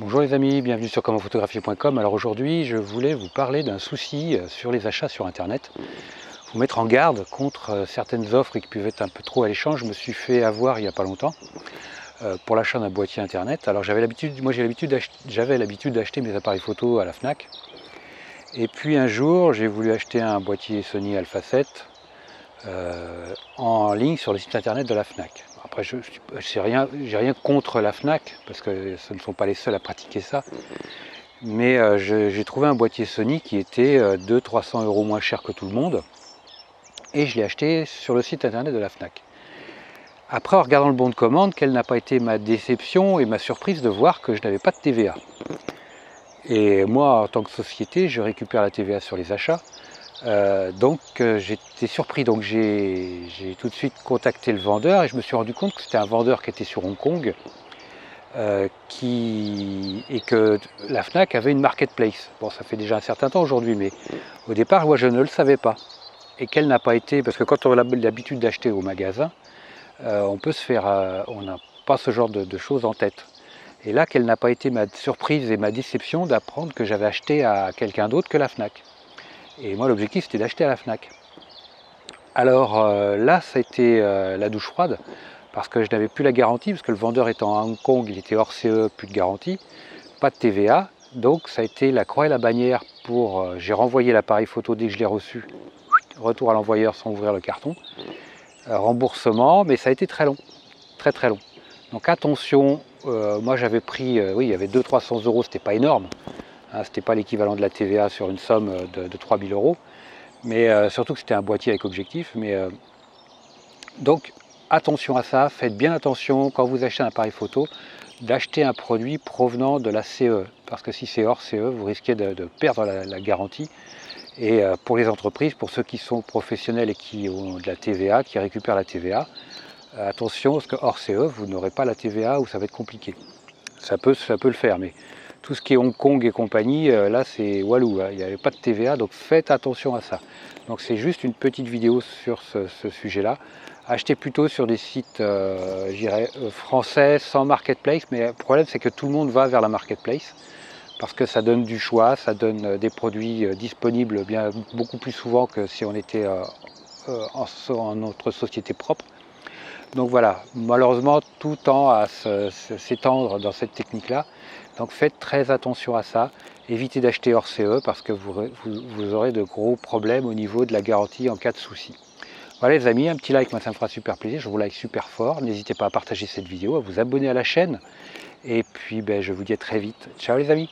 Bonjour les amis, bienvenue sur commentphotographier.com. Alors aujourd'hui, je voulais vous parler d'un souci sur les achats sur internet. Vous mettre en garde contre certaines offres qui peuvent être un peu trop alléchantes. Je me suis fait avoir il n'y a pas longtemps pour l'achat d'un boîtier internet. Alors j'avais l'habitude d'acheter mes appareils photo à la Fnac. Et puis un jour, j'ai voulu acheter un boîtier Sony Alpha 7 en ligne sur le site internet de la Fnac. Après, je n'ai rien contre la Fnac, parce que ce ne sont pas les seuls à pratiquer ça. Mais j'ai trouvé un boîtier Sony qui était 200-300 € moins cher que tout le monde. Et je l'ai acheté sur le site internet de la Fnac. Après, en regardant le bon de commande, quelle n'a pas été ma déception et ma surprise de voir que je n'avais pas de TVA. Et moi, en tant que société, je récupère la TVA sur les achats. Donc j'étais surpris, donc j'ai tout de suite contacté le vendeur et je me suis rendu compte que c'était un vendeur qui était sur Hong Kong et que la Fnac avait une marketplace. Bon, ça fait déjà un certain temps aujourd'hui, mais au départ, moi je ne le savais pas. Et qu'elle n'a pas été, parce que quand on a l'habitude d'acheter au magasin, on peut se faire, on n'a pas ce genre de choses en tête. Et là, quelle n'a pas été ma surprise et ma déception d'apprendre que j'avais acheté à quelqu'un d'autre que la Fnac. Et moi, l'objectif, c'était d'acheter à la Fnac. Alors là, ça a été la douche froide, parce que je n'avais plus la garantie, parce que le vendeur étant à Hong Kong, il était hors CE, plus de garantie, pas de TVA. Donc ça a été la croix et la bannière pour... j'ai renvoyé l'appareil photo dès que je l'ai reçu. Retour à l'envoyeur sans ouvrir le carton. Remboursement, mais ça a été très long. Très très long. Donc attention, moi j'avais pris... oui, il y avait 200-300 €, c'était pas énorme. C'était pas l'équivalent de la TVA sur une somme de 3000 €, mais surtout que c'était un boîtier avec objectif. Donc attention à ça, faites bien attention quand vous achetez un appareil photo d'acheter un produit provenant de la CE, parce que si c'est hors CE, vous risquez de perdre la garantie. Et pour les entreprises, pour ceux qui sont professionnels et qui ont de la TVA, qui récupèrent la TVA, attention, parce que hors CE, vous n'aurez pas la TVA ou ça va être compliqué. Ça peut le faire, mais tout ce qui est Hong Kong et compagnie, là c'est Walou, il n'y avait pas de TVA, donc faites attention à ça. Donc c'est juste une petite vidéo sur ce sujet-là. Achetez plutôt sur des sites français sans marketplace, mais le problème c'est que tout le monde va vers la marketplace, parce que ça donne du choix, ça donne des produits disponibles beaucoup plus souvent que si on était en notre société propre. Donc voilà, malheureusement tout tend à s'étendre dans cette technique-là. Donc faites très attention à ça. Évitez d'acheter hors CE parce que vous aurez de gros problèmes au niveau de la garantie en cas de souci. Voilà les amis, un petit like, moi ça me fera super plaisir. Je vous like super fort. N'hésitez pas à partager cette vidéo, à vous abonner à la chaîne. Et puis je vous dis à très vite. Ciao les amis.